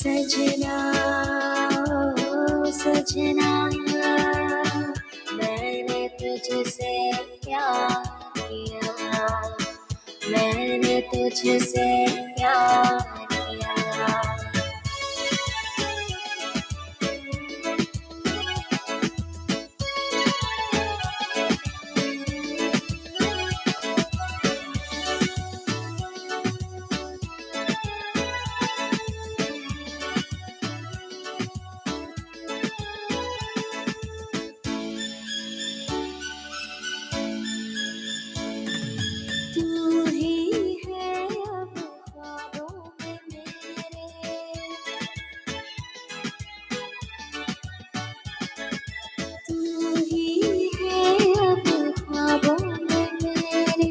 सजना ओ सजना मैंने तुझसे प्यार किया मैंने तुझसे प्यार किया तू ही है अब ख्वाबों में मेरे तू ही है अब ख्वाबों में मेरे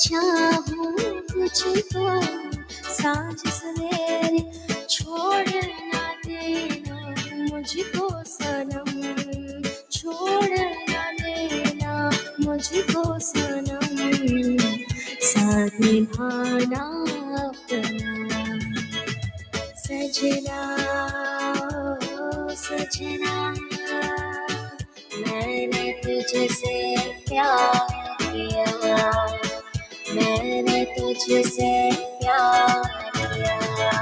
चाहूं तुझको सांझ सवेरे छोड़ ना देना मुझको सनम छोड़ ना देना मुझको सनम साथ निभाना अपना सजना ओ सजना मैंने तुझसे प्यार किया मैंने तुझसे प्यार किया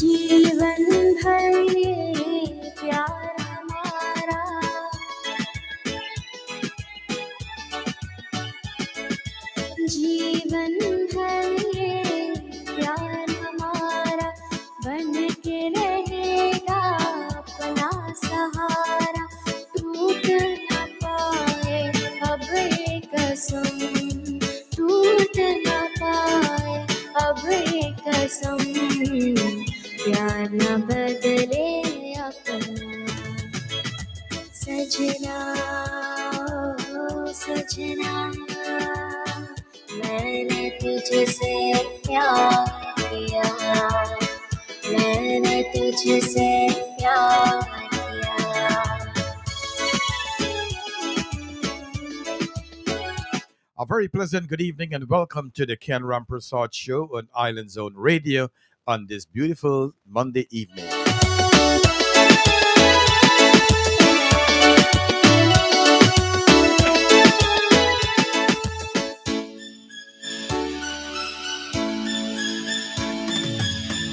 जीवन भर ये प्यार हमारा जीवन भर ये प्यार हमारा बन के रहेगा अपना सहारा टूट न पाए अब ये कसम टूट न पाए अब ये कसम प्यार न बदले अपना सजना ओ सजना मैंने तुझसे प्यार किया मैंने तुझसे प्यार किया A very pleasant good evening and welcome to the Ken Rampersaud Show on Island Zone Radio on this beautiful Monday evening.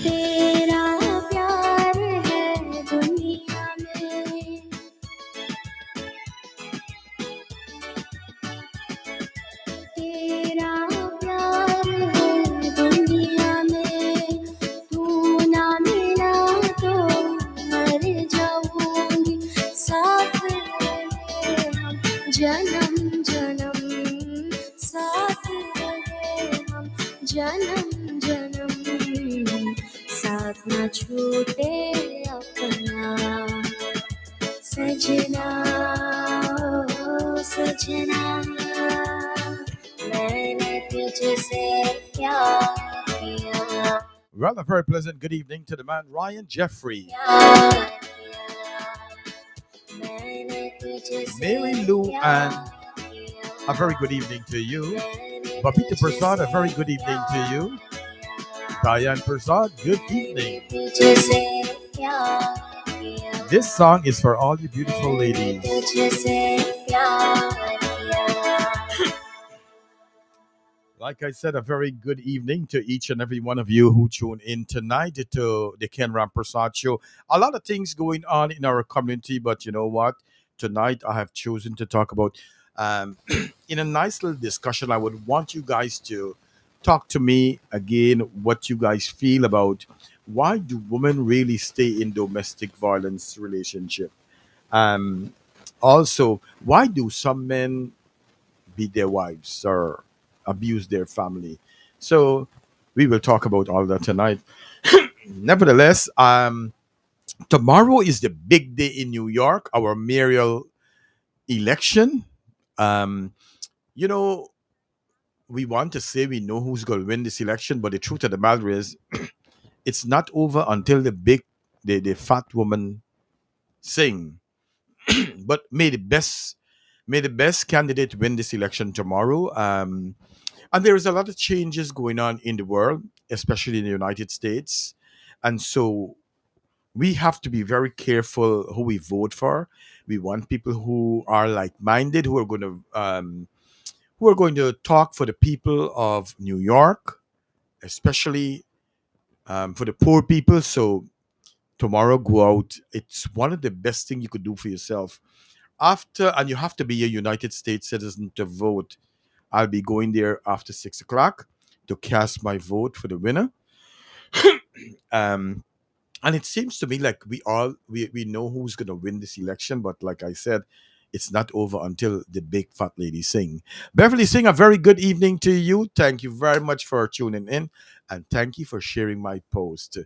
तेरा प्यार है दुनिया में तेरा प्यार है दुनिया में तू ना मिला तो मर जाऊंगी साथ रहे हम जन्म जन्म साथ रहे हम जन्म जन्म साथ न छूटे अपना सजना ओ सजना मैंने तुझसे प्यार किया Well, a very pleasant good evening to the man Ryan Jeffrey, प्यार किया मैंने तुझसे Mary Lou, and प्यार किया a very good evening to you. मैंने Babita Prasad, a तुझसे very good evening to you. प्यार Diane Prasad, good मैंने evening. तुझसे प्यार किया This song is for all you beautiful मैंने ladies. तुझसे प्यार किया Like I said, a very good evening to each and every one of you who tune in tonight to the Ken Rampersaud Show. A lot of things going on in our community, but you know what? Tonight I have chosen to talk about, in a nice little discussion, I would want you guys to talk to me again what you guys feel about why do women really stay in domestic violence relationship? Um, Also, why do some men beat their wives or abuse their family? So we will talk about all that tonight. Nevertheless, tomorrow is the big day in New York, our mayoral election. Um, you know, we want to say we know who's going to win this election, but the truth of the matter is, it's not over until the fat woman sing. But may the best May the best candidate win this election tomorrow. And there is a lot of changes going on in the world, especially in the United States. And so we have to be very careful who we vote for. We want people who are like-minded, who are going to talk for the people of New York, especially for the poor people. So tomorrow, go out. It's one of the best thing you could do for yourself. And you have to be a United States citizen to vote. I'll be going there after 6 o'clock to cast my vote for the winner. Um, and it seems to me like we know who's going to win this election, but like I said, it's not over until the big fat lady sing. Beverly Sing, a very good evening to you. Thank you very much for tuning in, and thank you for sharing my post.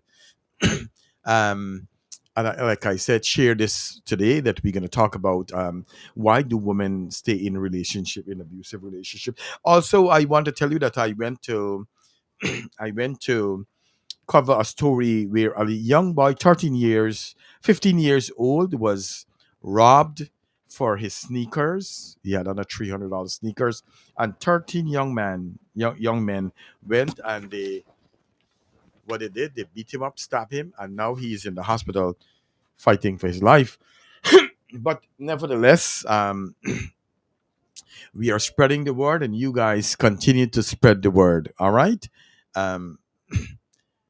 um like I said, share this today that we're going to talk about why do women stay in relationship, in abusive relationship. Also, I want to tell you that I went to cover a story where a young boy, 13 years, 15 years old, was robbed for his sneakers. He had on a $300 sneakers, and 13 young men went and they what they did, they beat him up, stabbed him, and now he is in the hospital fighting for his life. But nevertheless, we are spreading the word, and you guys continue to spread the word. All right. Um,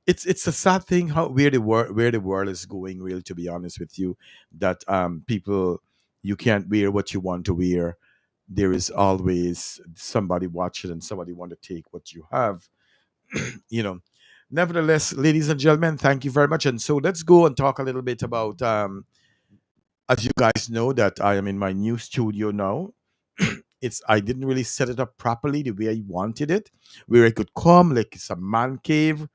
it's a sad thing how where the world is going. Real, to be honest with you, that people, you can't wear what you want to wear. There is always somebody watching and somebody want to take what you have. You know. Nevertheless, ladies and gentlemen, thank you very much. And so let's go and talk a little bit about. As you guys know, that I am in my new studio now. It's I didn't really set it up properly the way I wanted it, where I could come like it's a man cave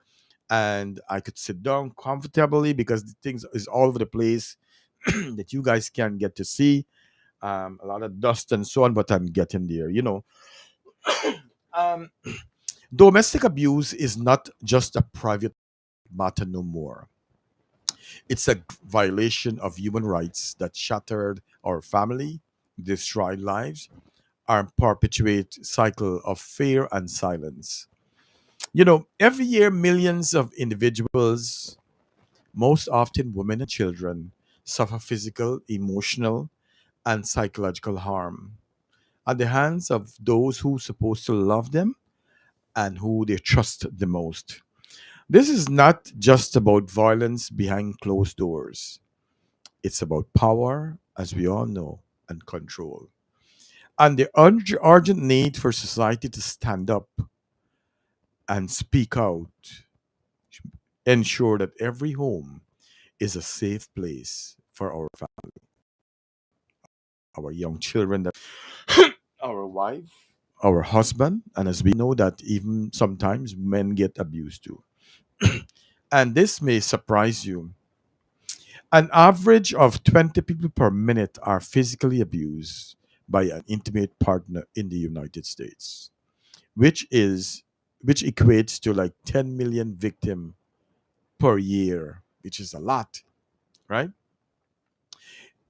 and I could sit down comfortably because the things is all over the place that you guys can get to see. A lot of dust and so on, but I'm getting there. Um, Domestic abuse is not just a private matter no more. It's a violation of human rights that shattered our family, destroyed lives, and perpetuate cycle of fear and silence. Every year millions of individuals, most often women and children, suffer physical, emotional, and psychological harm at the hands of those who supposed to love them and who they trust the most. This is not just about violence behind closed doors. It's about power, as we all know, and control. And the urgent need for society to stand up and speak out, ensure that every home is a safe place for our family, our young children, that our wife, our husband, and as we know that even sometimes men get abused too. And this may surprise you. An average of 20 people per minute are physically abused by an intimate partner in the United States, which is which equates to like 10 million victims per year, which is a lot, right?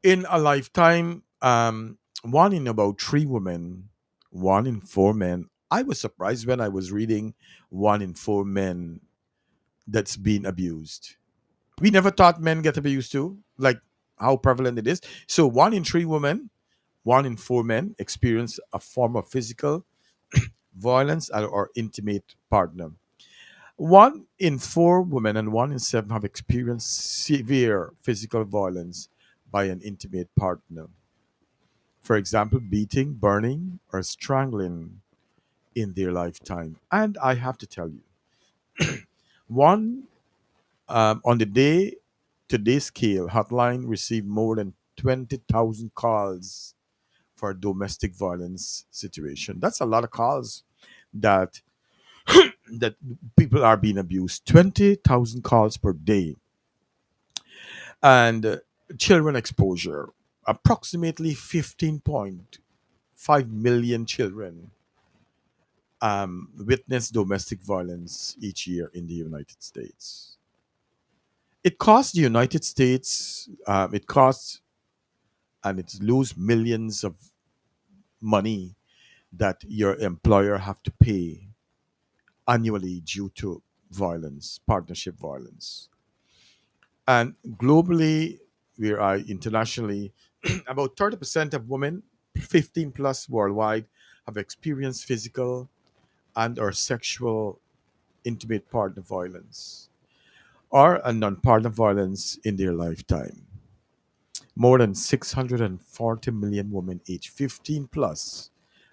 In a lifetime, one in about three women, one in four men. I was surprised when I was reading one in four men that's been abused. We never thought men get abused too, like how prevalent it is. So one in three women, one in four men experience a form of physical violence or intimate partner. One in four women and one in seven have experienced severe physical violence by an intimate partner. For example, beating, burning, or strangling in their lifetime. And I have to tell you, one on the day today scale, hotline received more than 20,000 calls for domestic violence situation. That's a lot of calls that that people are being abused. 20,000 calls per day, and children exposure. Approximately 15.5 million children witness domestic violence each year in the United States. It costs the United States, it costs and it lose millions of money that your employer have to pay annually due to violence, partnership violence. And globally, we are internationally, about 30% of women, 15 plus worldwide, have experienced physical and or sexual intimate partner violence or a non-partner violence in their lifetime. More than 640 million women aged 15 plus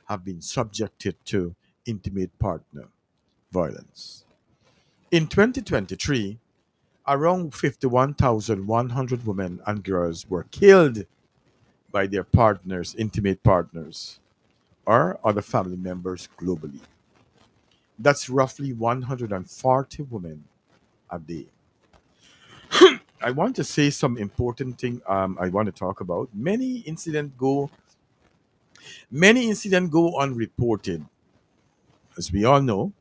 have been subjected to intimate partner violence. In 2023, around 51,100 women and girls were killed by their partners, intimate partners, or other family members globally. That's roughly 140 women a day. I want to say some important thing I want to talk about. Many incidents go unreported, as we all know,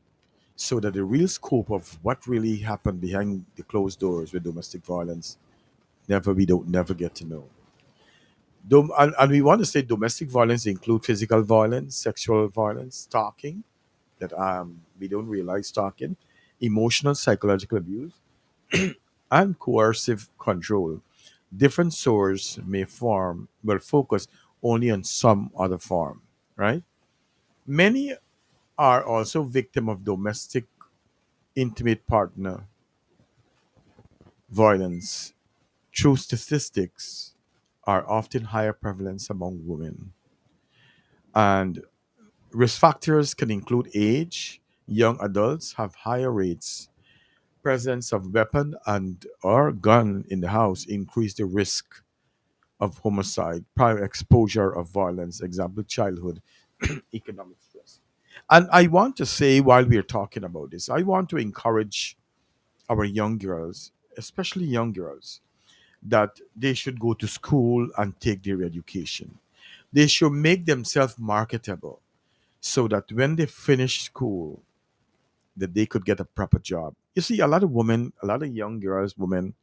so that the real scope of what really happened behind the closed doors with domestic violence we don't never get to know. And we want to say domestic violence include physical violence, sexual violence, stalking that we don't realize stalking, emotional psychological abuse, and coercive control. Different sources may form will focus only on some other form, right? Many are also victim of domestic intimate partner violence. True statistics are often higher prevalence among women. And risk factors can include age. Young adults have higher rates. Presence of weapon and or gun in the house increase the risk of homicide, prior exposure of violence, example childhood, economic stress. And I want to say while we are talking about this, I want to encourage our young girls, especially young girls, that they should go to school and take their education. They should make themselves marketable so that when they finish school, that they could get a proper job. You see, a lot of women, a lot of young girls, women,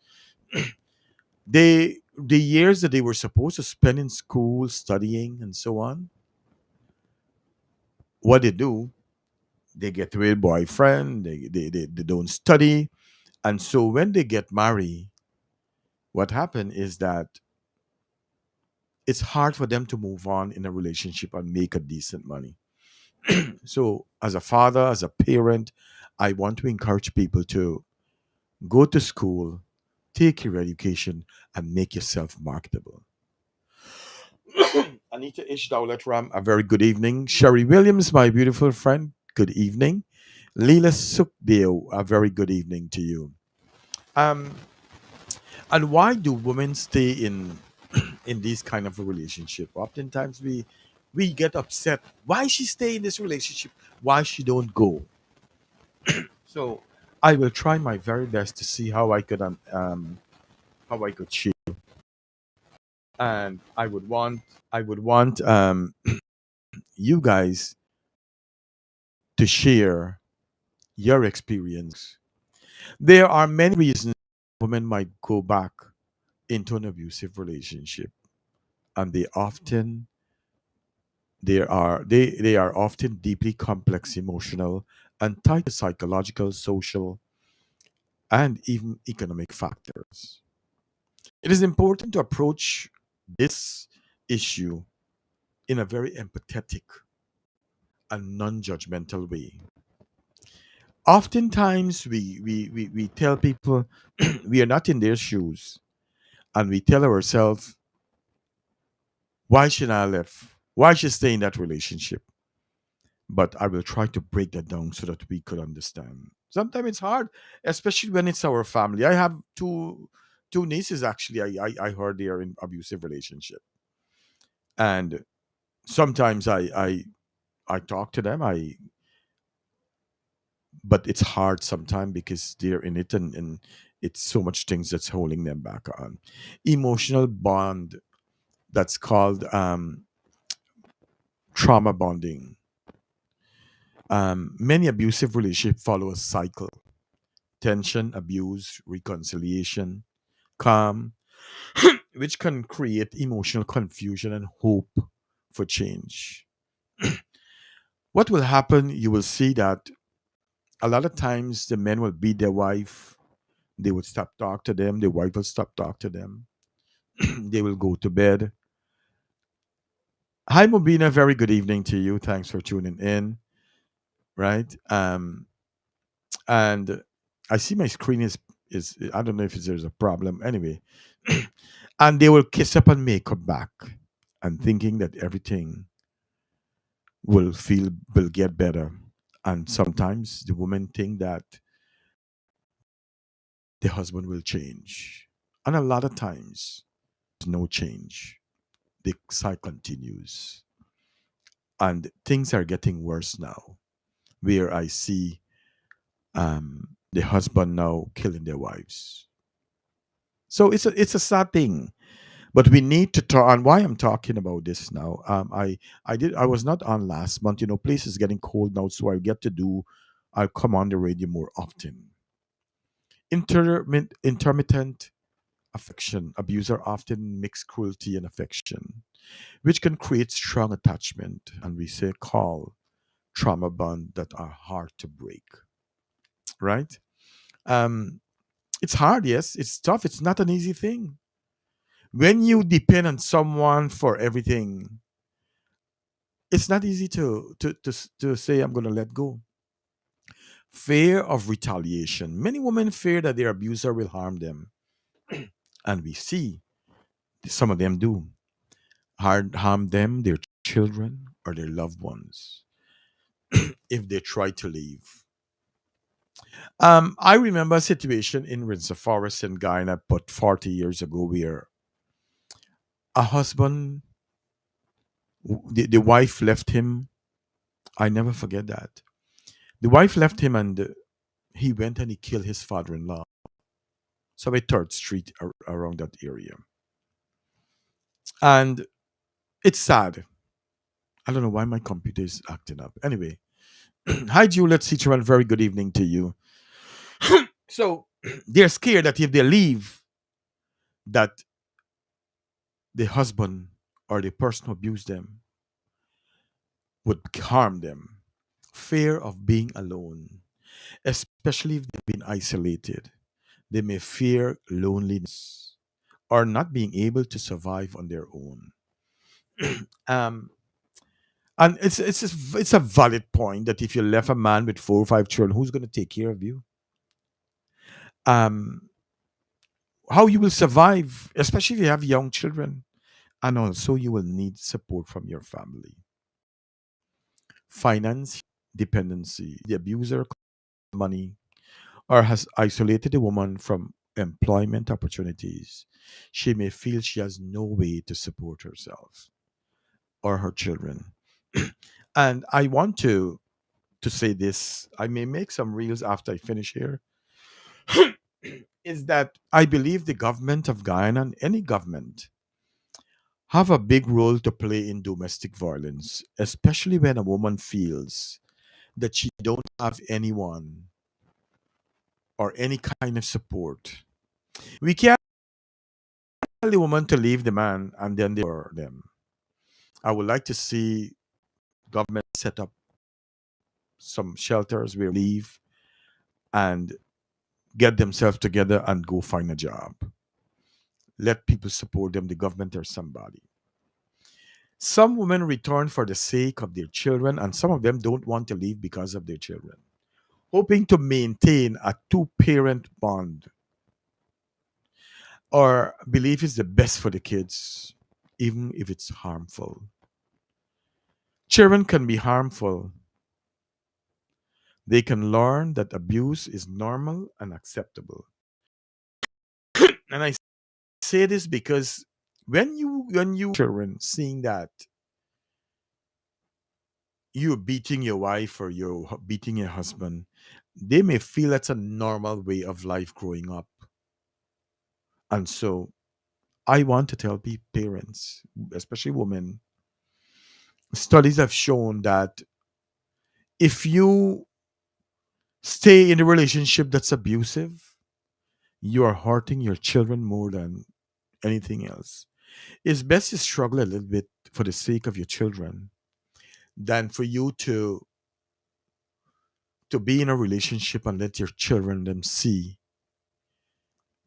the years that they were supposed to spend in school studying and so on, what they do, they get with a boyfriend, they don't study. And so when they get married, what happened is that it's hard for them to move on in a relationship and make a decent money. So as a father, as a parent, I want to encourage people to go to school, take your education, and make yourself marketable. Anita Ish Ram, a very good evening. Sherry Williams, my beautiful friend, good evening. Leela Sukdeo, a very good evening to you. Um, and why do women stay in these kind of a relationship? Oftentimes we get upset. Why she stay in this relationship? Why she don't go? So I will try my very best to see how I could share. And I would want you guys to share your experience. There are many reasons women might go back into an abusive relationship, and they are often deeply complex, emotional, and tied to psychological, social, and even economic factors. It is important to approach this issue in a very empathetic and non-judgmental way. Oftentimes we tell people we are not in their shoes, and we tell ourselves, why should I live? Why should I stay in that relationship? But I will try to break that down so that we could understand. Sometimes it's hard, especially when it's our family. I have two nieces actually. I heard they are in abusive relationship, and sometimes I talk to them. But it's hard sometimes because they're in it, and it's so much things that's holding them back on emotional bond. That's called trauma bonding. Many abusive relationships follow a cycle: tension, abuse, reconciliation, calm, which can create emotional confusion and hope for change. What will happen? You will see that a lot of times the men will beat their wife. They would stop talk to them. The wife will stop talk to them. They will go to bed. Hi, Mobina. Very good evening to you. Thanks for tuning in. Right. And I see my screen is I don't know if there's a problem. Anyway, and they will kiss up and make up back, and thinking that everything will get better. And sometimes the women think that the husband will change, and a lot of times no change. The cycle continues, and things are getting worse now. Where I see the husband now killing their wives. So it's a sad thing. But we need to talk. And why I'm talking about this now? I was not on last month. Place is getting cold now, so I get to do. I'll come on the radio more often. Intermittent affection. Abuser often mix cruelty and affection, which can create strong attachment, and we say call trauma bond that are hard to break. Right? Um, it's hard. Yes, it's tough. It's not an easy thing. When you depend on someone for everything, it's not easy to say I'm going to let go. Fear of retaliation. Many women fear that their abuser will harm them, and we see some of them do harm them, their children, or their loved ones if they try to leave. I remember a situation in Windsor Forest in Guyana, but 40 years ago, where a husband, the wife left him. I never forget that. The wife left him, and he went and he killed his father-in-law. Somewhere Third Street around that area, and it's sad. I don't know why my computer is acting up. Anyway, hi Juliet Citroen, very good evening to you. So they're scared that if they leave, that the husband or the person who abused them would harm them. Fear of being alone, especially if they've been isolated. They may fear loneliness or not being able to survive on their own. um, and it's a valid point that if you left a man with 4 or 5 children, who's going to take care of you? Um, how you will survive, especially if you have young children, and also you will need support from your family. Finance dependency. The abuser money or has isolated a woman from employment opportunities. She may feel she has no way to support herself or her children. And I want to say this. I may make some reels after I finish here. Is that I believe the government of Guyana and any government have a big role to play in domestic violence, especially when a woman feels that she don't have anyone or any kind of support. We can't tell the woman to leave the man and then they are them. I would like to see government set up some shelters where leave and get themselves together and go find a job. Let people support them, the government or somebody. Some women return for the sake of their children, and some of them don't want to leave because of their children, hoping to maintain a two-parent bond or believe it's the best for the kids, even if it's harmful. Children can be harmful. They can learn that abuse is normal and acceptable. And I say this because when you children seeing that you're beating your wife or you're beating your husband, they may feel that's a normal way of life growing up. And so I want to tell parents, especially women, studies have shown that if you stay in a relationship that's abusive, you are hurting your children more than anything else. It's best to struggle a little bit for the sake of your children than for you to to be in a relationship and let your children them see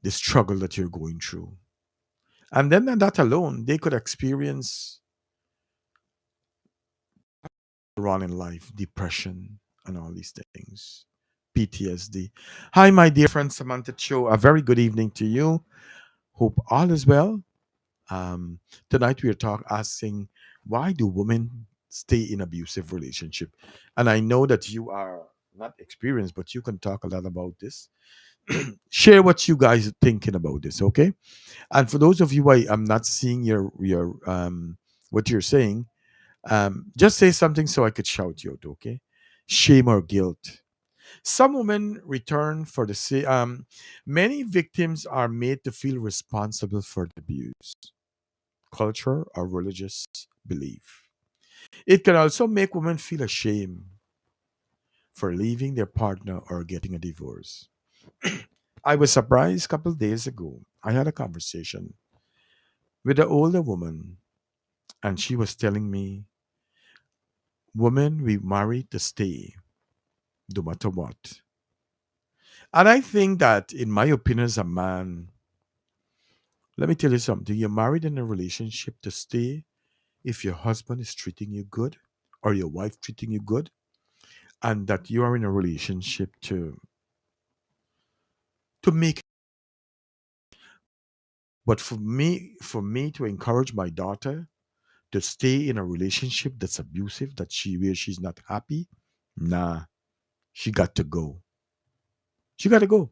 the struggle that you're going through. And then that alone, they could experience run in life, depression, and all these things. PTSD. Hi, my dear friend Samantha Cho. A very good evening to you. Hope all is well. Um, Tonight we are asking why do women stay in abusive relationship? And I know that you are not experienced, but you can talk a lot about this. Share what you guys are thinking about this, okay? And for those of you I'm not seeing your what you're saying, just say something so I could shout you out, okay? Shame or guilt. Some women return for the many victims are made to feel responsible for the abuse, culture, or religious belief. It can also make women feel ashamed for leaving their partner or getting a divorce. I was surprised a couple days ago. I had a conversation with an older woman, and she was telling me, women, we marry to stay, no matter what. And I think that, in my opinion, as a man, let me tell you something. You're married in a relationship to stay if your husband is treating you good or your wife treating you good, and that you are in a relationship to make. But for me to encourage my daughter to stay in a relationship that's abusive, that where she's not happy, nah, she got to go. She got to go.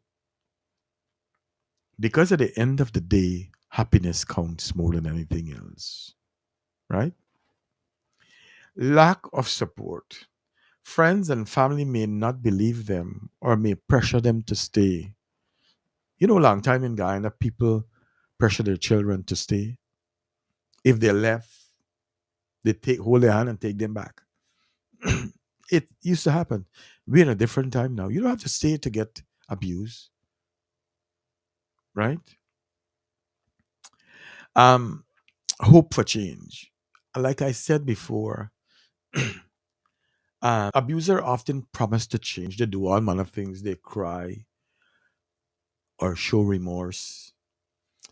Because at the end of the day, happiness counts more than anything else, right? Lack of support. Friends and family may not believe them or may pressure them to stay. Long time in Guyana, people pressure their children to stay. If they're left, they hold their hand and take them back. It used to happen. We're in a different time now. You don't have to stay to get abused, right? Um, Hope for change. Like I said before, abuser often promise to change. They do all manner of things. They cry or show remorse,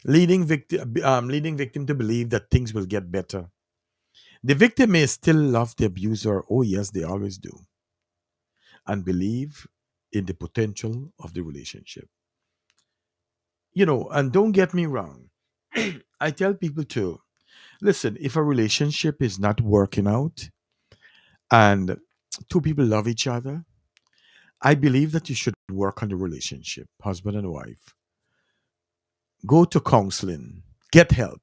leading victim to believe that things will get better. The victim may still love the abuser. Oh yes, they always do, and believe in the potential of the relationship. And don't get me wrong. I tell people to listen. If a relationship is not working out and two people love each other, I believe that you should work on the relationship, husband and wife. Go to counseling, get help,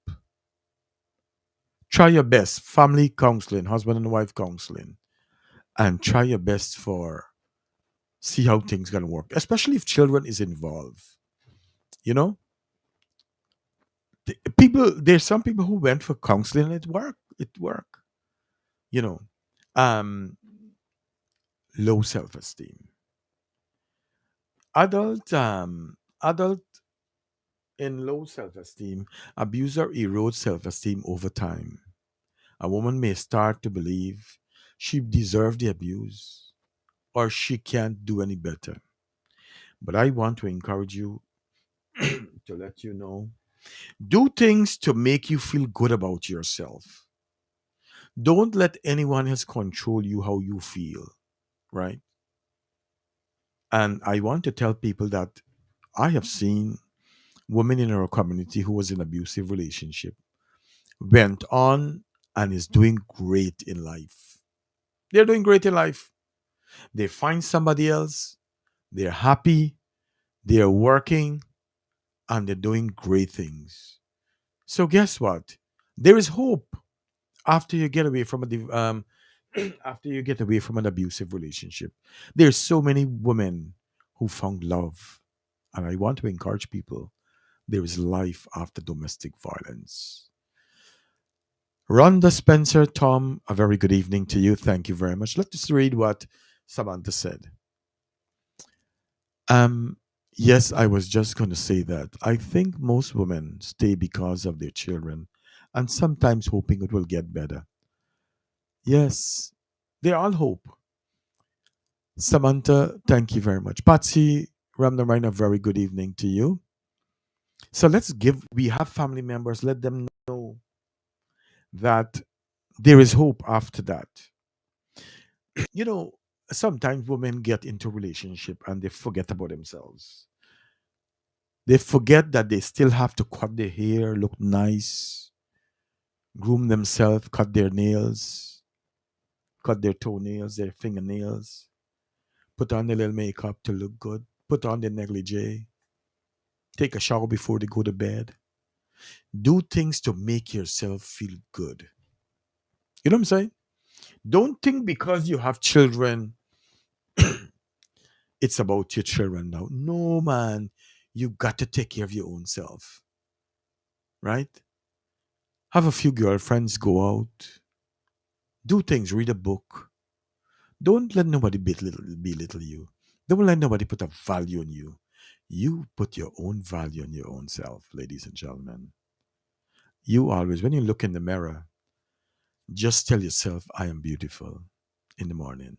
try your best, family counseling, husband and wife counseling, and try your best for see how things gonna work, especially if children is involved. You know, there's some people who went for counseling and it worked. It worked. You know, um, low self esteem. Adult in low self esteem, abuser erodes self esteem over time. A woman may start to believe she deserves the abuse or she can't do any better. But I want to encourage you to let you know, do things to make you feel good about yourself. Don't let anyone else control you how you feel, right? And I want to tell people that I have seen women in our community who was in abusive relationship went on and is doing great in life. They're doing great in life. They find somebody else, they're happy, they're working, and they're doing great things. So guess what? There is hope after you get away from after you get away from an abusive relationship. There's so many women who found love, and I want to encourage people. There is life after domestic violence. Rhonda Spencer, Tom, a very good evening to you. Thank you very much. Let's read what Samantha said. Um, yes, I was just going to say that. I think most women stay because of their children and sometimes hoping it will get better. Yes, they all hope. Samantha, thank you very much. Patsy Ramnarayan, a very good evening to you. So let's give, we have family members, let them know that there is hope after that. You know, sometimes women get into relationship and they forget about themselves. They forget that they still have to cut their hair, look nice, groom themselves, cut their nails, cut their toenails, their fingernails, put on a little makeup to look good, put on their negligee, take a shower before they go to bed. Do things to make yourself feel good. You know what I'm saying? Don't think because you have children, it's about your children now. No, man. You got to take care of your own self, right? Have a few girlfriends, go out, do things, read a book. Don't let nobody belittle you. Don't let nobody put a value on you. You put your own value on your own self, ladies and gentlemen. You always, when you look in the mirror, just tell yourself, I am beautiful in the morning.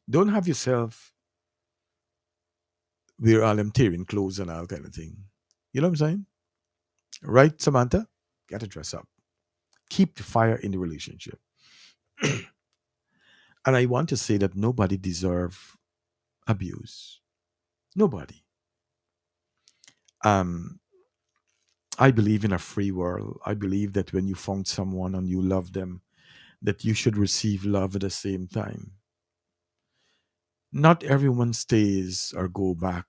Don't have yourself wear all them tearing clothes and all kind of thing. You know what I'm saying? Right, Samantha? Got to dress up. Keep the fire in the relationship. And I want to say that nobody deserve abuse. Nobody. Um, I believe in a free world. I believe that when you found someone and you love them, that you should receive love at the same time. Not everyone stays or go back,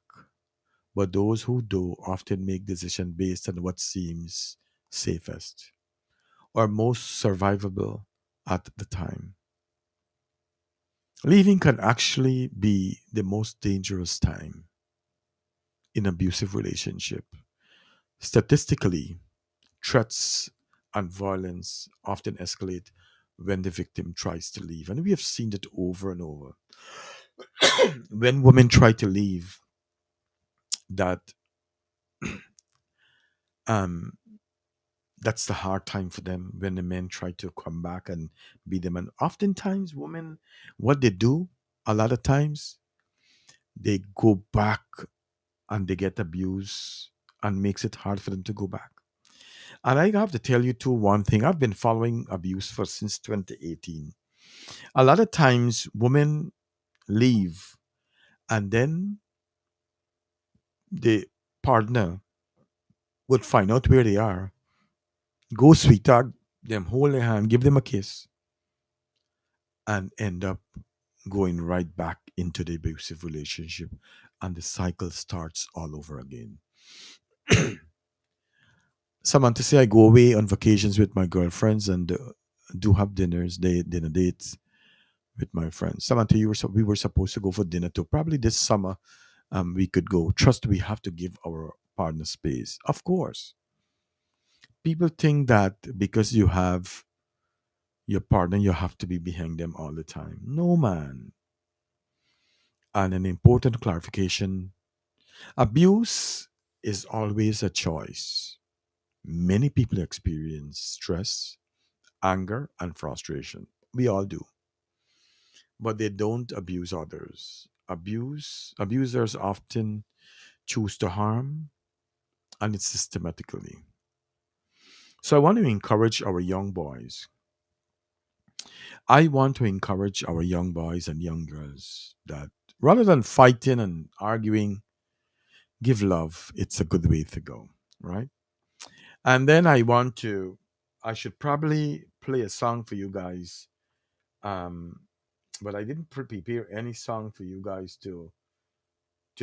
but those who do often make decisions based on what seems safest or most survivable at the time. Leaving can actually be the most dangerous time in abusive relationship. Statistically, threats and violence often escalate when the victim tries to leave, and we have seen it over and over. When women try to leave, that um, that's the hard time for them. When the men try to come back and be them, and oftentimes women, what they do a lot of times, they go back and they get abused and makes it hard for them to go back. And I have to tell you too one thing. I've been following abuse for since 2018. A lot of times women leave and then the partner would find out where they are, go sweetheart, them hold their hand, give them a kiss, and end up going right back into the abusive relationship and the cycle starts all over again. Samantha say I go away on vacations with my girlfriends and do have dinner dates with my friends. Samantha, we were supposed to go for dinner too. Probably this summer, we could go. Trust we have to give our partner space. Of course, people think that because you have your partner, you have to be behind them all the time. No, man. And an important clarification: abuse is always a choice. Many people experience stress, anger, and frustration. We all do, but they don't abuse others. Abusers often choose to harm, and it's systematically. So I want to encourage our young boys. I want to encourage our young boys and young girls that rather than fighting and arguing, give love. It's a good way to go, right? And then I should probably play a song for you guys. Um, but I didn't prepare any song for you guys to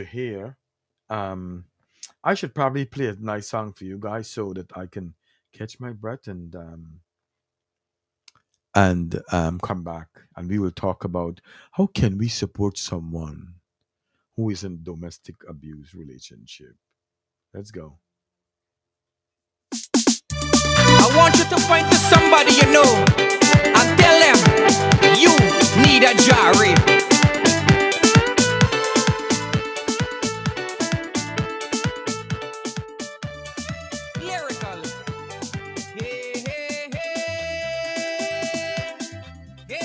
hear. Um, I should probably play a nice song for you guys so that I can catch my breath and come back and we will talk about how can we support someone who is in domestic abuse relationship. Let's go. I want you to point to somebody you know and tell them you need a jari. Lyrical. Hey, hey, hey. Hey.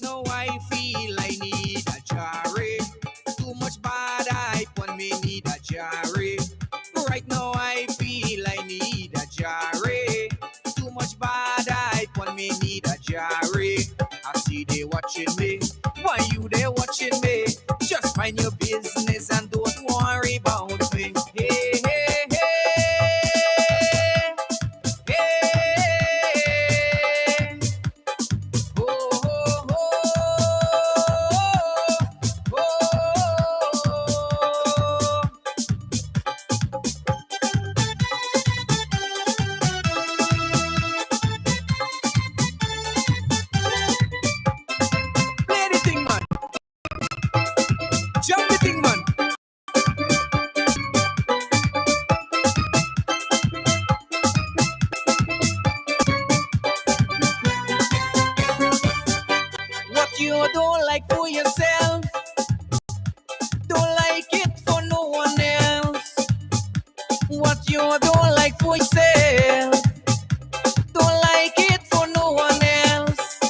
now I feel I need a jari. Too much bad hype on me need a jari. Right now I feel I need a jari. Too much bad hype on me need a jari. I see they watching me. Why you they watching me? Just mind your business and don't worry about me. Hey, hey, hey, hey. Oh, oh, oh, oh. Play the thing, man. Jump the thing, man. What you don't like for yourself, don't like it for no one else. What you don't like for yourself, don't like it for no one else.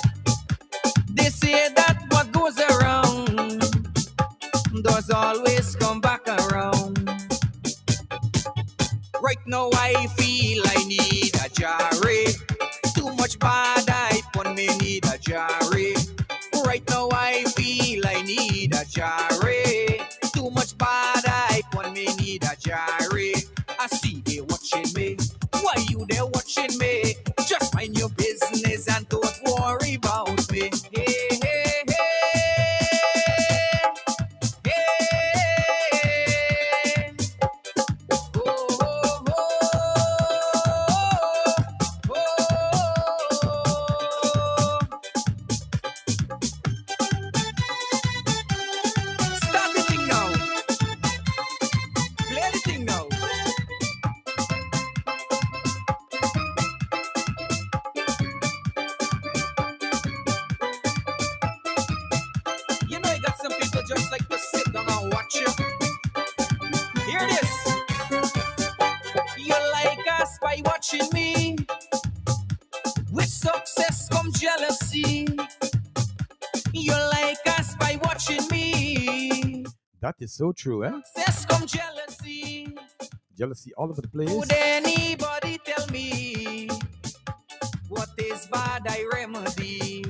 They say that what goes around does always come back around. Right now I feel I need a jari. Too much bad hype on me need a jari. Right now I feel I need a jari. Too much bad hype on me need a jari. I see they watching me. Why you they watching me? Just mind your business and don't worry about me. Hey, hey, hey, hey. Oh, oh, oh, oh. Start the thing now. Play the thing now. You know, you got some people just like to sit down and watch you. Hear this. You like us by watching me. With success come jealousy. You like us by watching me. That is so true, eh? Success come jealousy. Jealousy all over the place. Would anybody tell me what is bad I remedy?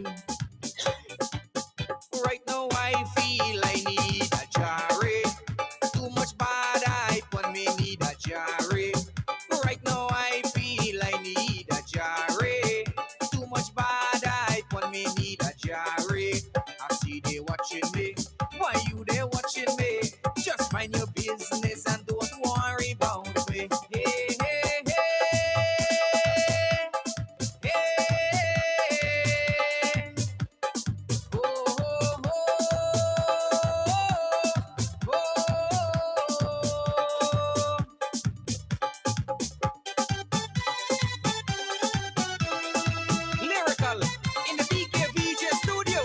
Right now I feel I need a jari. Too much bad hype on me need a jari. Right now I feel I need a jari. Too much bad hype on me need a jari. I see they watching me. Why you they watching me? Just mind your business and don't worry about me. Hey, hey, hey, hey. Oh, oh, oh, oh. Lyrical in the BKVJ studio.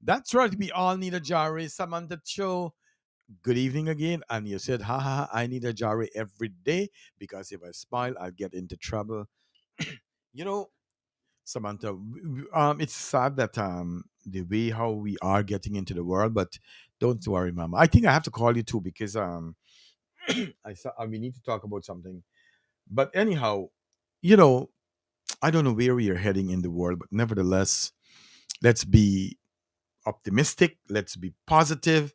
That's right. We all need a jari. Samantha Show. Good evening again. And you said, ha ha, ha, I need a jari every day because if I smile, I'll get into trouble. You know, Samantha, it's sad that the way how we are getting into the world, but don't worry, Mama. I think I have to call you too because we need to talk about something. But anyhow, you know, I don't know where we are heading in the world, but nevertheless, let's be optimistic, let's be positive,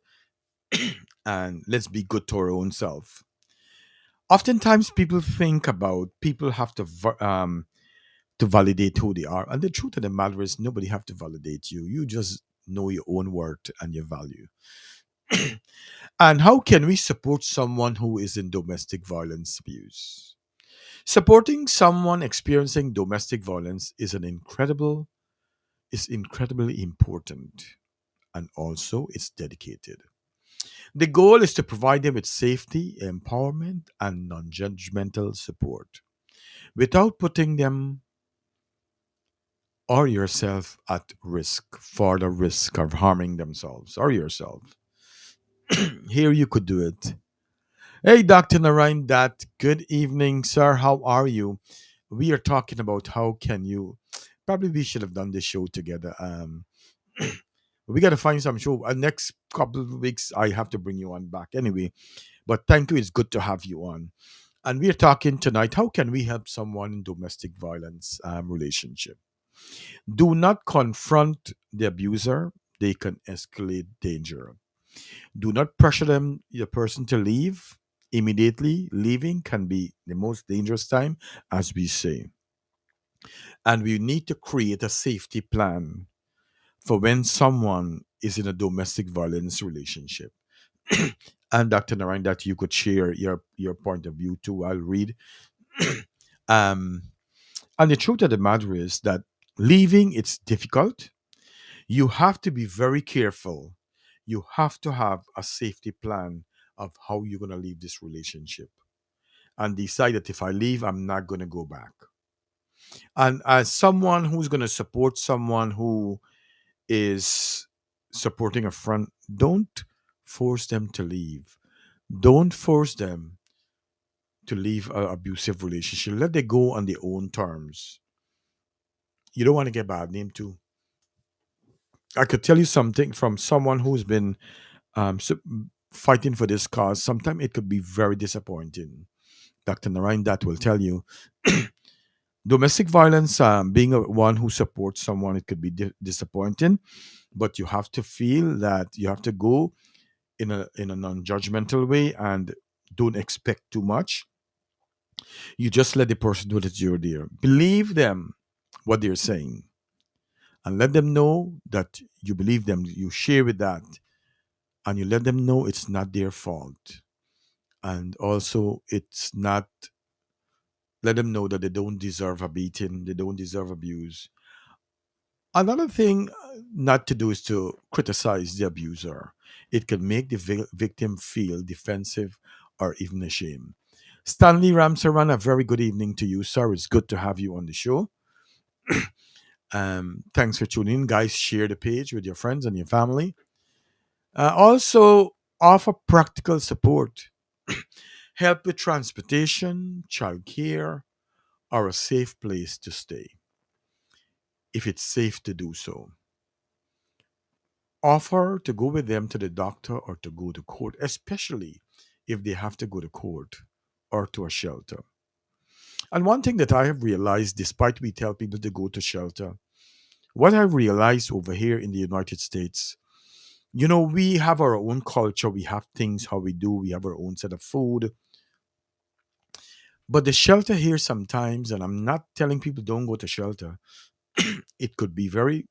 and let's be good to our own self. Oftentimes, people have to validate who they are, and the truth of the matter is, nobody have to validate you. You just know your own worth and your value. And how can we support someone who is in domestic violence abuse? Supporting someone experiencing domestic violence is incredibly important, and also it's dedicated. The goal is to provide them with safety, empowerment, and non judgmental support without putting them or yourself at risk for the risk of harming themselves or yourself. Here you could do it. Hey, Dr. Narayan, that good evening, sir. How are you? We are talking about how can you. Probably we should have done this show together. We got to find some show. Next couple of weeks, I have to bring you on back anyway. But thank you. It's good to have you on. And we are talking tonight. How can we help someone in domestic violence relationship? Do not confront the abuser. They can escalate danger. Do not pressure the person to leave immediately. Leaving can be the most dangerous time, as we say. And we need to create a safety plan for when someone is in a domestic violence relationship. And Dr. Narayan, that you could share your point of view too. I'll read. um, and the truth of the matter is that leaving it's difficult. You have to be very careful. You have to have a safety plan of how you're going to leave this relationship and decide that if I leave, I'm not going to go back. And as someone who's going to support someone who is supporting a friend, don't force them to leave. Don't force them to leave an abusive relationship. Let them go on their own terms. You don't want to get bad name too. I could tell you something from someone who's been fighting for this cause. Sometimes it could be very disappointing. Dr. Narayan that will tell you domestic violence, being one who supports someone, it could be disappointing, but you have to feel that you have to go in a non-judgmental way and don't expect too much. You just let the person do what you're there. Believe them what they're saying and let them know that you believe them. You share with that and you let them know it's not their fault. And also, it's not, let them know that they don't deserve a beating, they don't deserve abuse. Another thing not to do is to criticize the abuser. It can make the victim feel defensive or even ashamed. Stanley Ramsaran, a very good evening to you, sir. It's good to have you on the show. Thanks for tuning in, guys. Share the page with your friends and your family. Also, offer practical support, help with transportation, childcare, or a safe place to stay, if it's safe to do so. Offer to go with them to the doctor or to go to court, especially if they have to go to court or to a shelter. And one thing that I have realized, despite we tell people to go to shelter, what I've realized over here in the United States, we have our own culture, we have things how we do, we have our own set of food. But the shelter here sometimes, and I'm not telling people don't go to shelter, it could be very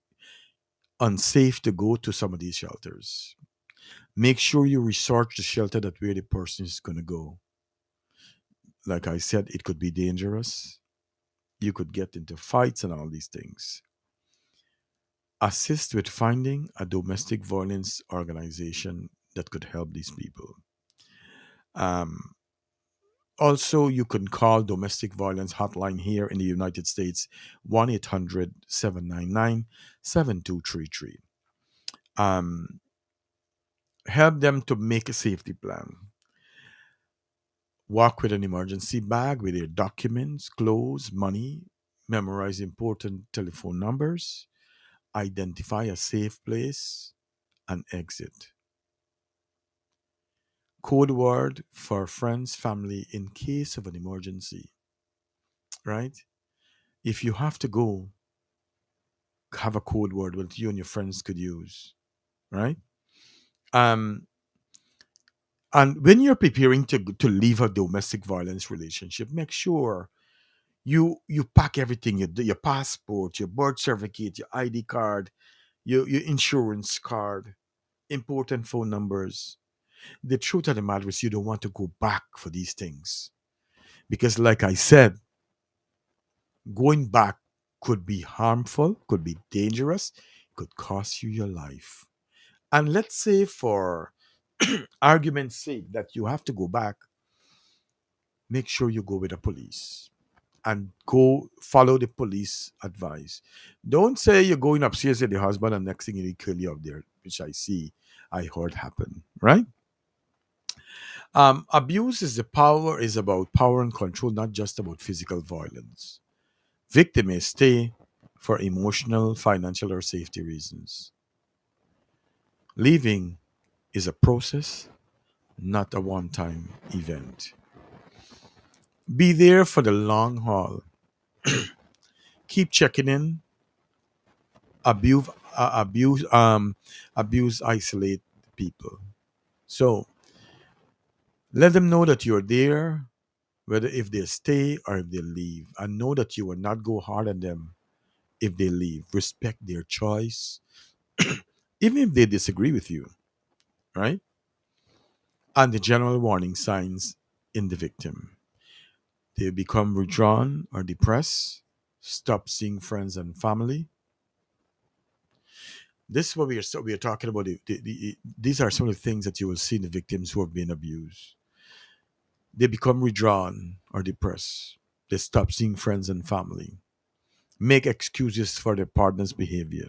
unsafe to go to some of these shelters. Make sure you research the shelter that where the person is going to go. Like I said, it could be dangerous. You could get into fights and all these things. Assist with finding a domestic violence organization that could help these people. Um, Also, you can call domestic violence hotline here in the United States, 1-800-799-7233. Um, Help them to make a safety plan. Walk with an emergency bag with your documents, clothes, money, memorize important telephone numbers, identify a safe place, and exit. Code word for friends, family in case of an emergency, right? If you have to go, have a code word that you and your friends could use, right? Um, and when you're preparing to leave a domestic violence relationship, make sure you pack everything your passport, your birth certificate, your ID card, your insurance card, important phone numbers. The truth of the matter is you don't want to go back for these things because, like I said, going back could be harmful, could be dangerous, could cost you your life. And let's say, for argument's sake, that you have to go back, make sure you go with the police. and go follow the police advice. Don't say you're going upstairs with the husband and next thing you kill you up there, which I heard happen, right? Abuse is about power and control, not just about physical violence. Victim may stay for emotional, financial, or safety reasons. Leaving is a process, not a one-time event. Be there for the long haul. Keep checking in. Abuse, abuse, abuse, isolate people. So let them know that you're there, whether if they stay or if they leave, and know that you will not go hard on them if they leave. Respect their choice, even if they disagree with you, right? And the general warning signs in the victim: they become withdrawn or depressed, stop seeing friends and family. This is what we are talking about. These are some of the things that you will see in the victims who have been abused. They become withdrawn or depressed. They stop seeing friends and family. Make excuses for their partner's behavior.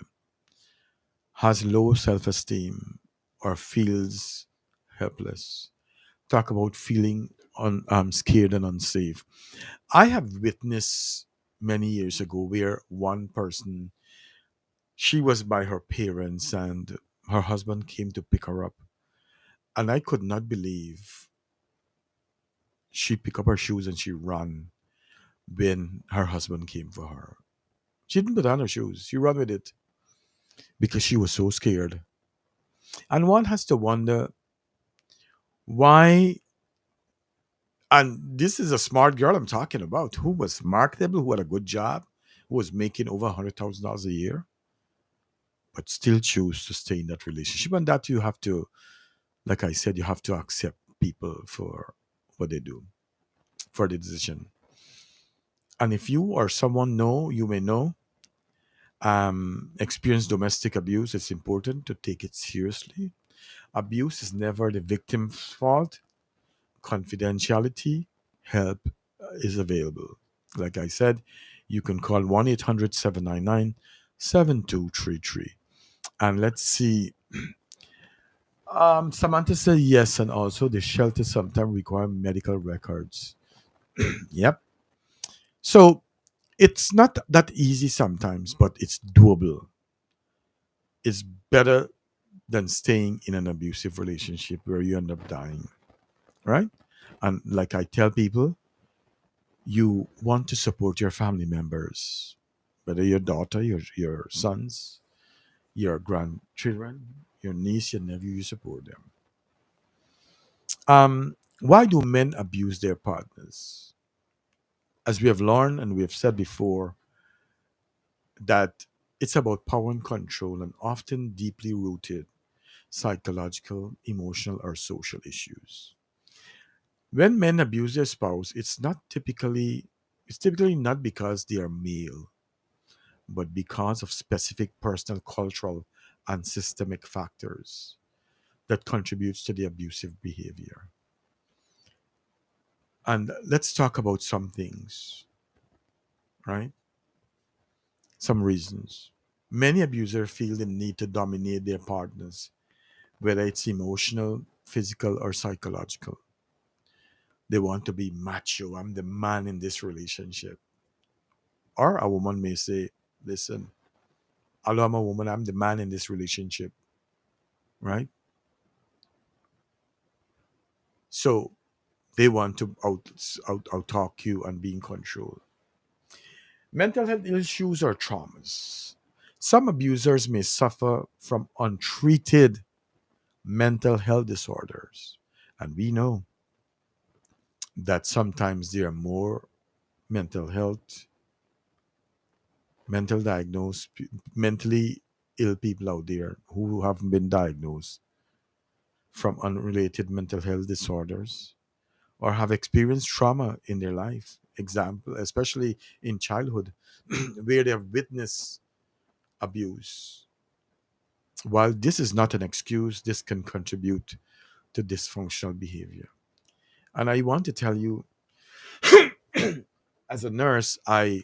Has low self-esteem or feels helpless. Talk about feeling scared and unsafe. I have witnessed many years ago where one person, she was by her parents and her husband came to pick her up, and I could not believe she picked up her shoes and she ran when her husband came for her. She didn't put on her shoes. She ran with it because she was so scared. And one has to wonder why. And this is a smart girl I'm talking about who was marketable, who had a good job, who was making over $100,000 a year, but still choose to stay in that relationship. And that you have to, like I said, you have to accept people for what they do, for the decision. And if you or someone know, you may know, experience domestic abuse, it's important to take it seriously. Abuse is never the victim's fault. Confidentiality, help is available. Like I said, you can call 1-800-799-7233. And let's see. Samantha said yes, and also the shelter sometimes require medical records. Yep. So it's not that easy sometimes, but it's doable. It's better than staying in an abusive relationship where you end up dying, right? And like I tell people, you want to support your family members, whether your daughter, your sons, your grandchildren, your niece, your nephew, you support them. Why do men abuse their partners? As we have learned and we have said before, that it's about power and control and often deeply rooted psychological, emotional, or social issues. When men abuse their spouse, it's typically not because they are male, but because of specific personal, cultural, and systemic factors that contributes to the abusive behavior. And let's talk about some things, right? Some reasons. Many abusers feel the need to dominate their partners, whether it's emotional, physical, or psychological. They want to be macho. I'm the man in this relationship. Or a woman may say, listen, although I'm a woman, I'm the man in this relationship, right? So they want to out talk you and be in control. Mental health issues or traumas. Some abusers may suffer from untreated mental health disorders. And we know that sometimes there are more mental health, mental diagnosed, mentally ill people out there who haven't been diagnosed from unrelated mental health disorders or have experienced trauma in their life. Example, especially in childhood, where they have witnessed abuse. While this is not an excuse, this can contribute to dysfunctional behavior. And I want to tell you, As a nurse, I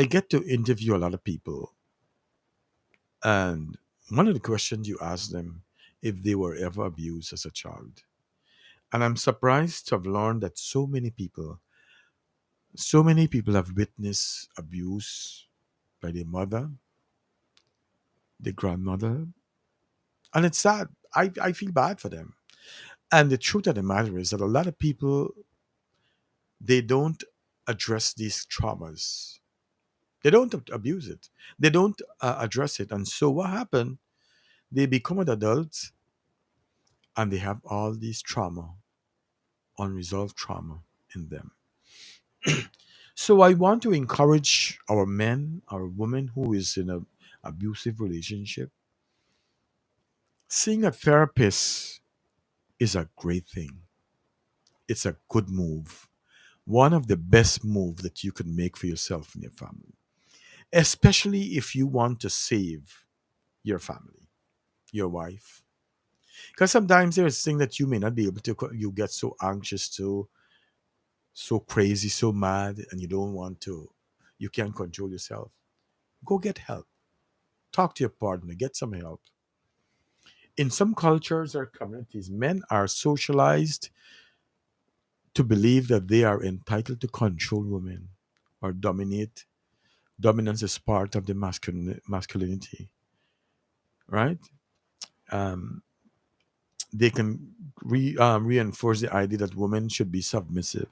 get to interview a lot of people, and one of the questions you ask them if they were ever abused as a child. And I'm surprised to have learned that so many people have witnessed abuse by their mother, their grandmother, and it's sad. I feel bad for them. And the truth of the matter is that a lot of people, they don't address these traumas. They don't abuse it. They don't address it. And so what happened? They become an adult and they have all these trauma, unresolved trauma in them. So I want to encourage our men, our women who is in a abusive relationship. Seeing a therapist is a great thing. It's a good move. One of the best moves that you can make for yourself and your family, especially if you want to save your family, your wife. Because sometimes there's things that you may not be able to, you get so anxious to, so crazy, so mad, and you don't want to, you can't control yourself. Go get help. Talk to your partner, get some help. In some cultures or communities, men are socialized to believe that they are entitled to control women or dominate. Dominance is part of the masculinity, right? Um, they can reinforce the idea that women should be submissive.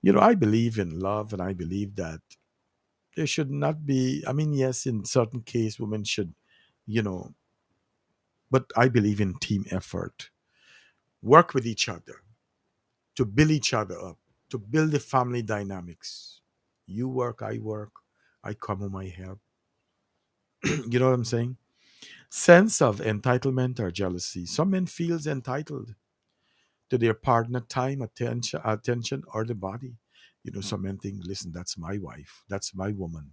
I believe in love, and I believe that there should not be. I mean, yes, in certain case, women should, you know, but I believe in team effort. Work with each other to build each other up, to build the family dynamics. You work, I work, I come home, I help. You know what I'm saying? Sense of entitlement or jealousy. Some men feels entitled to their partner time, attention, or the body. Some men think, listen, that's my wife, that's my woman.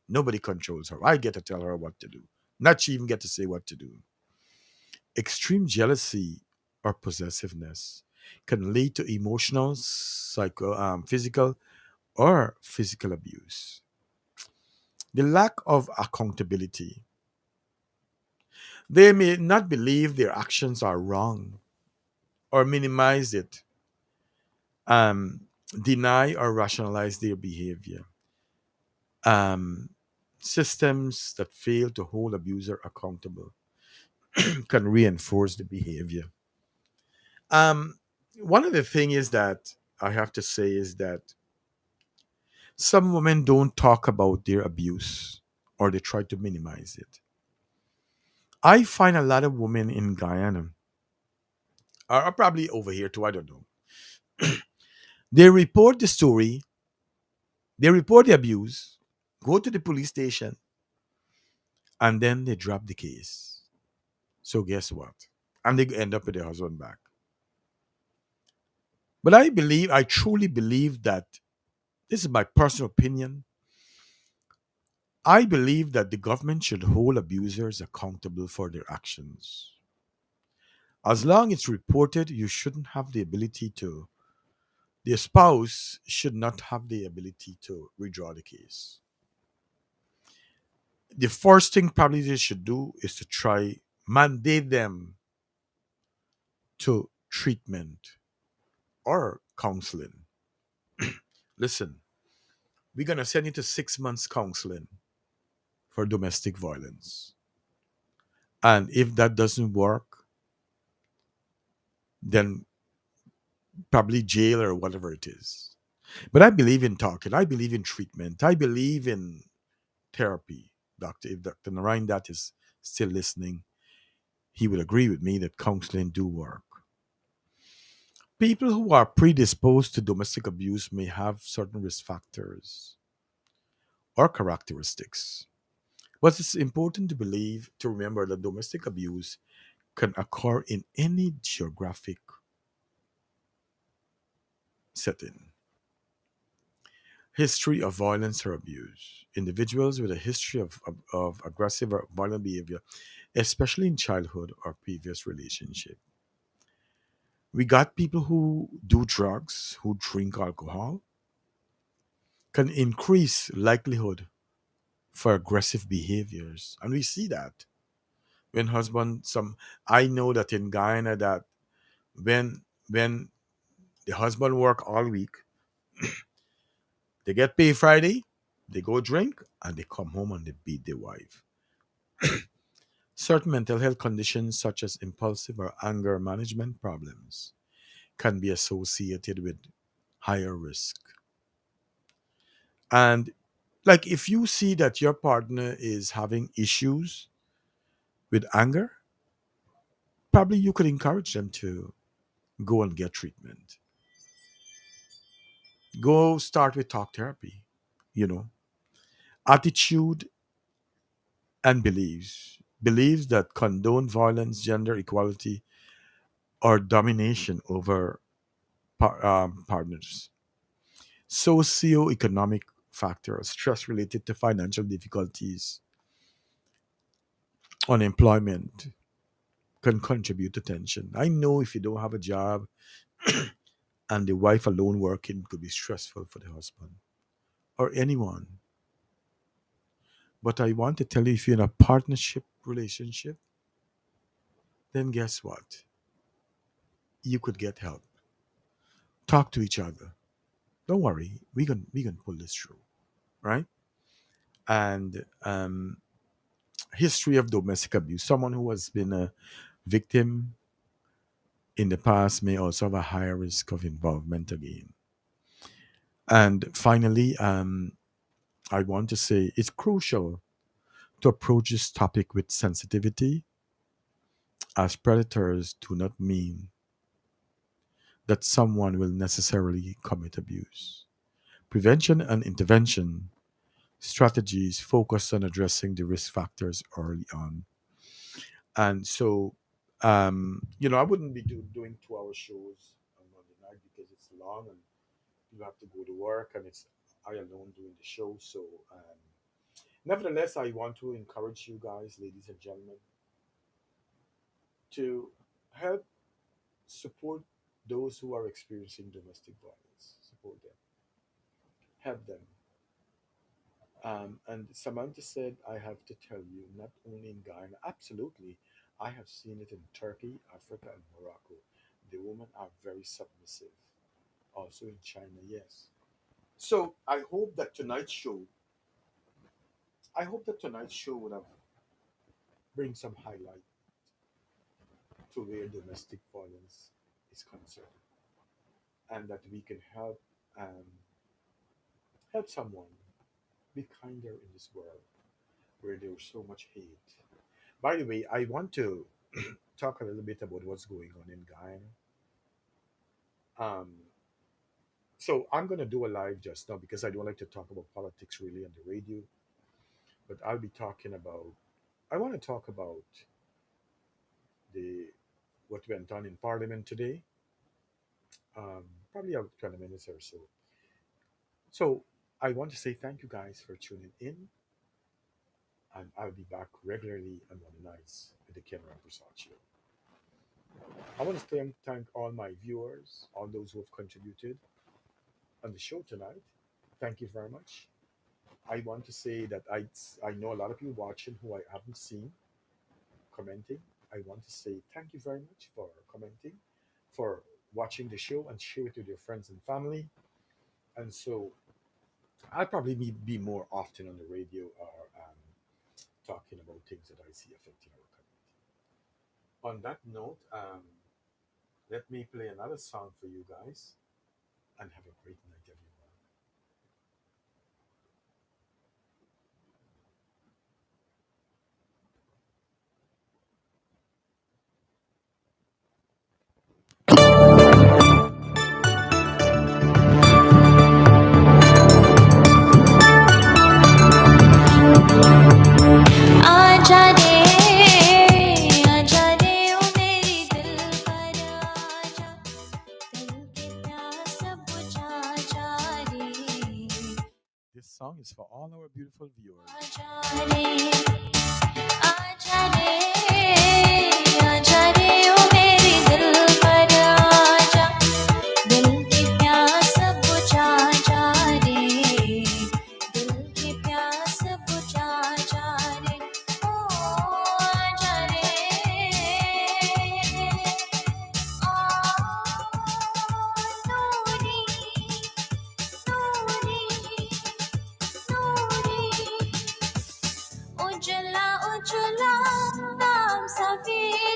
Nobody controls her. I get to tell her what to do. Not she even get to say what to do. Extreme jealousy or possessiveness can lead to emotional, physical, or physical abuse. The lack of accountability. They may not believe their actions are wrong or minimize it, um, deny or rationalize their behavior. Um, Systems that fail to hold abuser accountable can reinforce the behavior. Um, One of the thing is that I have to say is that some women don't talk about their abuse or they try to minimize it. I find a lot of women in Guyana are probably over here too. I don't know. They report the story, they report the abuse, go to the police station, and then they drop the case. So guess what? And they end up with their husband back. But I truly believe that this is my personal opinion. I believe that the government should hold abusers accountable for their actions. As long as it's reported, you shouldn't have the ability to, the spouse should not have the ability to withdraw the case. The first thing probably they should do is to try mandate them to treatment or counseling. Listen, we're gonna send you to 6 months counseling for domestic violence. And if that doesn't work, then probably jail or whatever it is. But I believe in talking. I believe in treatment. I believe in therapy. Doctor, if Dr. Narayan that is still listening, he would agree with me that counseling do work. People who are predisposed to domestic abuse may have certain risk factors or characteristics. But it's important to remember that domestic abuse can occur in any geographic setting. History of violence or abuse. Individuals with a history of aggressive or violent behavior, especially in childhood or previous relationship. We got people who do drugs, who drink alcohol. can increase likelihood for aggressive behaviors. And we see that when husband some I know that in Guyana that when the husband work all week, they get paid Friday, they go drink and they come home and they beat their wife. Certain mental health conditions such as impulsive or anger management problems can be associated with higher risk. And like if you see that your partner is having issues with anger, probably you could encourage them to go and get treatment. Go start with talk therapy, you know. Attitude and beliefs that condone violence, gender equality, or domination over partners. Socioeconomic factors, stress related to financial difficulties, unemployment can contribute to tension. I know if you don't have a job and the wife alone working could be stressful for the husband or anyone. But I want to tell you if you're in a partnership relationship, then guess what? You could get help. Talk to each other. Don't worry, we can pull this through, right? And history of domestic abuse. Someone who has been a victim in the past may also have a higher risk of involvement again. And finally, I want to say it's crucial to approach this topic with sensitivity, as predators do not mean that someone will necessarily commit abuse. Prevention and intervention strategies focus on addressing the risk factors early on. And so, I wouldn't be doing 2 hour shows on Monday night because it's long and you have to go to work and it's I alone doing the show. So, nevertheless, I want to encourage you guys, ladies and gentlemen, to help support those who are experiencing domestic violence. Support them, help them. And Samantha said, I have to tell you, not only in Ghana, absolutely, I have seen it in Turkey, Africa, and Morocco. The women are very submissive. Also in China, yes. So I hope that tonight's show would have bring some highlight to where domestic violence is concerned, and that we can um, help someone be kinder in this world where there's so much hate. By the way, I want to talk a little bit about what's going on in Guyana. Um, so I'm going to do a live just now because I don't like to talk about politics really on the radio, but I'll be talking about. I want to talk about the what went on in Parliament today. Probably about 20 minutes or so. So I want to say thank you guys for tuning in, and I'll be back regularly on Monday nights with the Ken Rampersaud Show. I want to thank all my viewers, all those who have contributed on the show tonight. Thank you very much. I want to say that I know a lot of you watching who I haven't seen commenting. I want to say thank you very much for commenting, for watching the show and share it with your friends and family. And so I'll probably be more often on the radio or talking about things that I see affecting our community. On that note, let me play another song for you guys and have a great night, everyone. आजा रे आजा रे ओ मेरी दिल पर आजा दिल की प्यास बुझा जा रे This song is for all our beautiful viewers. आजा रे आजा रे आजा रे ओ मेरी दिल पर आजा दिल की प्यास बुझा जा रे उजला उजला नाम सफेद